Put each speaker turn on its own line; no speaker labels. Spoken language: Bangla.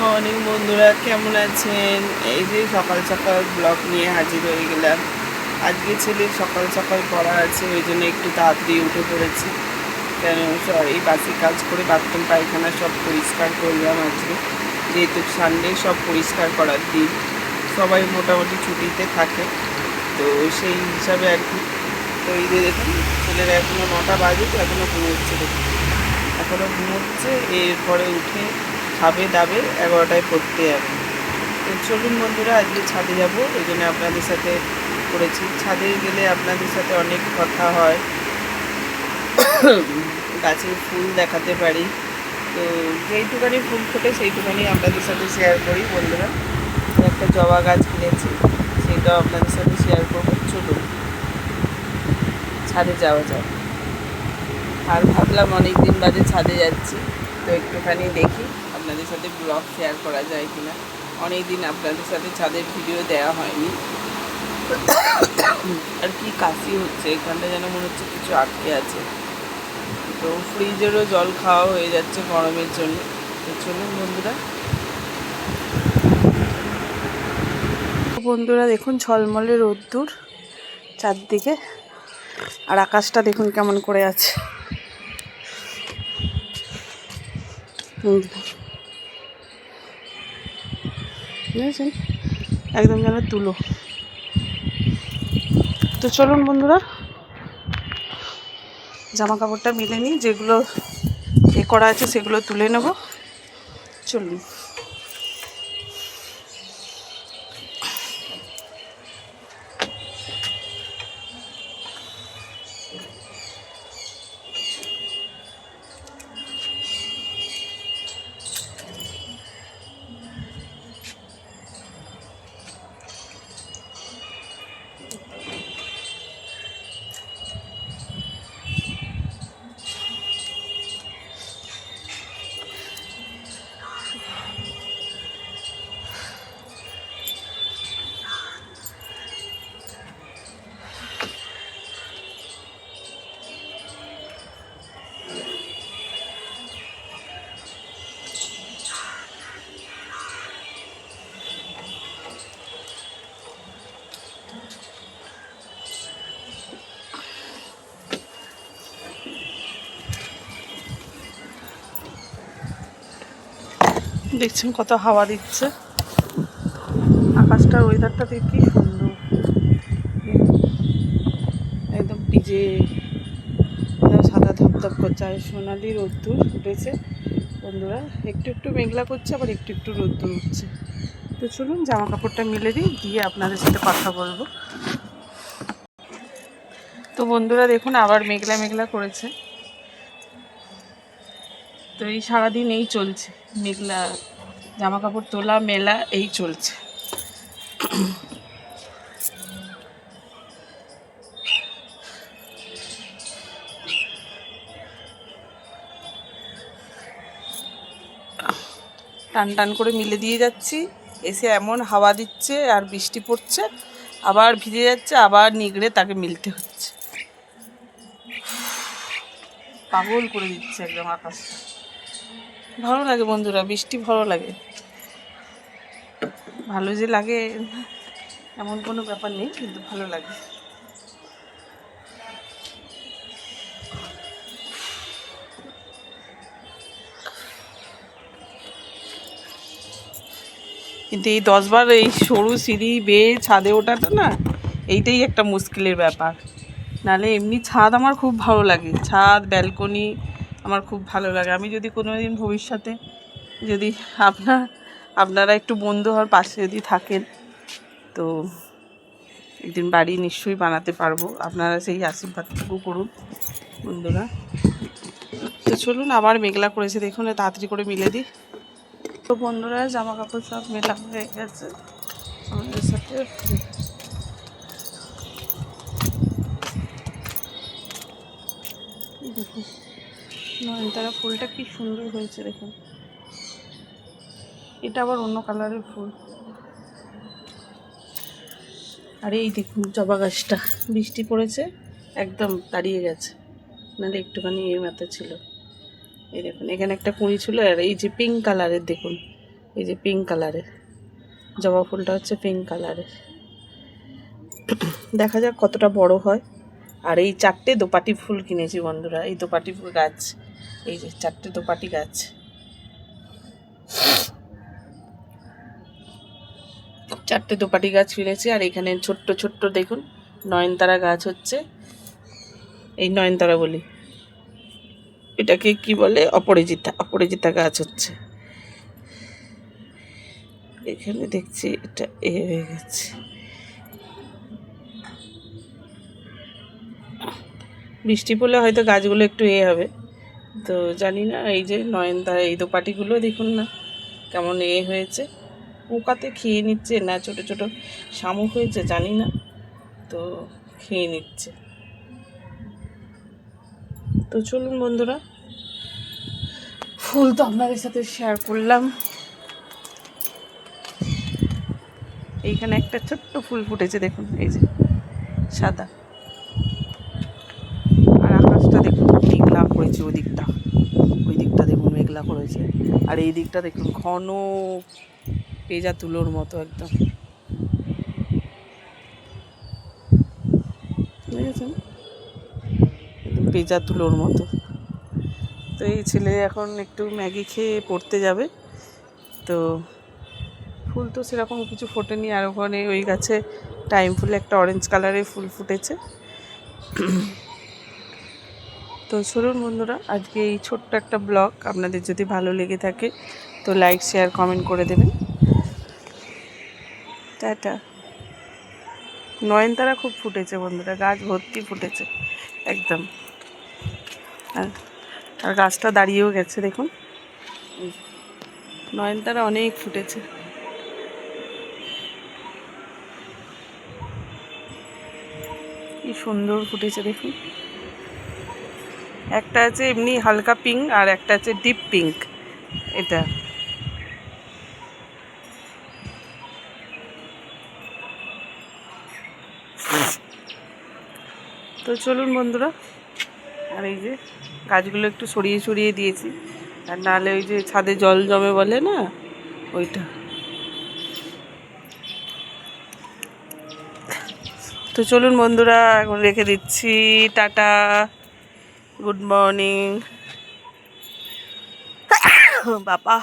মর্নিং বন্ধুরা, কেমন আছেন? এই যে সকাল সকাল ব্লগ নিয়ে হাজির হয়ে গেলাম। আজকে ছেলের সকাল সকাল পড়া আছে, ওই জন্য একটু তাড়াতাড়ি উঠে পড়েছি। কেন এই বাসি কাজ করে বাথরুম পায়খানা সব পরিষ্কার করলাম আজকে, যেহেতু সানডে সব পরিষ্কার করার দিন, সবাই মোটামুটি ছুটিতে থাকে, তো সেই হিসাবে আর কি। তো এই যে দেখুন, ছেলের এখনও 9টা বাজে, তো এখনও ঘুমোচ্ছে, দেখুন এখনও ঘুমোচ্ছে। এরপরে উঠে খাবে দাবে, 11টায় পড়তে যাবে। তো চলুন বন্ধুরা, আজকে ছাদে যাব, এই জন্য আপনাদের সাথে করেছি। ছাদে গেলে আপনাদের সাথে অনেক কথা হয়, গাছের ফুল দেখাতে পারি। তো যেইটুখানি ফুল ফোটে সেইটুখানি আপনাদের সাথে শেয়ার করি বন্ধুরা। একটা জবা গাছ কিনেছি, সেইটাও আপনাদের সাথে শেয়ার করবো। চলুন ছাদে যাওয়া যায়। আর ভাবলাম অনেক দিন বাদে ছাদে যাচ্ছি, তো একটুখানি দেখি আপনাদের সাথে ব্লগ শেয়ার করা যায় কিনা। অনেক দিন আপনাদের সাথে ছাদের ভিডিও দেওয়া হয়নি। আর কি কাশি হচ্ছে, এখানটা যেন মনে হচ্ছে কিছু আটকে আছে। তো ফ্রিজেরও জল খাওয়া হয়ে যাচ্ছে গরমের জন্য। তো চলুন বন্ধুরা। বন্ধুরা দেখুন, ঝলমলে রোদ্দুর চারদিকে, আর আকাশটা দেখুন কেমন করে আছে। বুঝেছেন, একদম যেন তুলো। তো চলুন বন্ধুরা, জামা কাপড়টা মিলে নিই, যেগুলো করা আছে সেগুলো তুলে নেব। চলুন। দেখছেন কত হাওয়া দিচ্ছে, আকাশটার ওয়েদারটা দেখি কি সুন্দর, একদম ভিজে, সাদা ধপধপ করছে, আর সোনালি রোদ্দুর উঠেছে বন্ধুরা। একটু একটু মেঘলা করছে, আবার একটু একটু রোদ্দুর উঠছে। তো চলুন জামা কাপড়টা মিলে দিই, দিয়ে আপনাদের সাথে কথা বলবো। তো বন্ধুরা দেখুন, আবার মেঘলা মেঘলা করেছে। তো এই সারাদিন এই চলছে, মেঘলা, জামা কাপড় তোলা মেলা এই চলছে। টান টান করে মিলে দিয়ে যাচ্ছি, এসে এমন হাওয়া দিচ্ছে আর বৃষ্টি পড়ছে, আবার ভিজে যাচ্ছে, আবার নিগড়ে তাকে মিলতে হচ্ছে। পাগল করে দিচ্ছে একদম আকাশটা। ভালো লাগে বন্ধুরা, বৃষ্টি ভালো লাগে। ভালো যে লাগে এমন কোনো ব্যাপার নেই, কিন্তু ভালো লাগে। কিন্তু এই 10বার এই সরু সিঁড়ি বেয়ে ছাদে ওঠাটা না, এইটাই একটা মুশকিলের ব্যাপার। নাহলে এমনি ছাদ আমার খুব ভালো লাগে, ছাদ ব্যালকনি আমার খুব ভালো লাগে। আমি যদি কোনো দিন ভবিষ্যতে যদি আপনারা একটু বন্ধু হওয়ার পাশে যদি থাকেন, তো একদিন বাড়ি নিশ্চয়ই বানাতে পারবো। আপনারা সেই আশীর্বাদটুকু করুন বন্ধুরা। তো চলুন, আবার মেঘলা করেছে দেখুন, তাড়াতাড়ি করে মিলে দিই। তো বন্ধুরা জামা কাপড় সব মেলা হয়ে গেছে আমাদের সাথে। দেখুন নয়নতারা ফুলটা কি সুন্দর হয়েছে দেখুন, এটা আবার অন্য কালারের ফুল। আর এই দেখুন জবা গাছটা, বৃষ্টি পড়েছে একদম দাঁড়িয়ে গেছে, নাহলে একটুখানি এর মতো ছিল। এই দেখুন এখানে একটা কুঁড়ি ছিল, আর এই যে পিঙ্ক কালারের দেখুন, এই যে পিঙ্ক কালারের জবা ফুলটা হচ্ছে পিঙ্ক কালারের। দেখা যাক কতটা বড় হয়। আর এই 4টে দোপাটি ফুল কিনেছি বন্ধুরা, এই দোপাটি ফুল গাছ, এই যে 4টে দোপাটি গাছ। 4টে দোপাটি গাছ কিনেছি। আর এখানে ছোট্ট ছোট্ট দেখুন নয়নতারা গাছ হচ্ছে, এই নয়নতারা বলি, এটাকে কি বলে, অপরাজিতা, অপরাজিতা গাছ হচ্ছে। এখানে দেখছি এটা হয়ে গেছে। বৃষ্টি পড়লে হয়তো গাছগুলো একটু হবে, তো জানি না। এই যে নয়নতারা, এই দোপাটিগুলো দেখুন না কেমন হয়েছে, পোকাতে খেয়ে নিচ্ছে না, ছোট ছোট শামুক হয়েছে জানি না, তো খেয়ে নিচ্ছে। তো চলুন বন্ধুরা, ফুল তো আপনাদের সাথে শেয়ার করলাম। এইখানে একটা ছোট্ট ফুল ফুটেছে দেখুন, এই যে সাদা। আর আকাশটা দেখুন মেঘলা করেছে, ওই দিকটা দেখুন মেঘলা করেছে। আর এই দিকটা দেখুন ঘন পেঁজা তুলোর মতো একদম, বুঝেছেন, পেঁজা তুলোর মতো। তো এই ছেলে এখন একটু ম্যাগি খেয়ে পড়তে যাবে। তো ফুল তো সেরকম কিছু ফোটেনি। আর ওখানে ওই গাছে টাইম ফুলে একটা অরেঞ্জ কালারের ফুল ফুটেছে। তো চলুন বন্ধুরা, আজকে এই ছোট্ট একটা ব্লগ আপনাদের যদি ভালো লেগে থাকে তো লাইক শেয়ার কমেন্ট করে দেবেন। টাটা। নয়নতারা খুব ফুটেছে বন্ধুরা, গাছ ভর্তি ফুটেছে একদম। আর গাছটা দাঁড়িয়েও গেছে দেখুন, নয়নতারা অনেক ফুটেছে। কি সুন্দর ফুটেছে দেখুন। একটা আছে এমনি হালকা পিঙ্ক, আর একটা আছে ডিপ পিঙ্ক। এটা তো চলুন বন্ধুরা, আর এই যে গাছগুলো একটু সরিয়ে সরিয়ে দিয়েছি, আর নাহলে ওই যে ছাদে জল জমে বলে না, ওইটা। তো চলুন বন্ধুরা, এখন রেখে দিচ্ছি, টাটা, গুড মর্নিং। বাবা।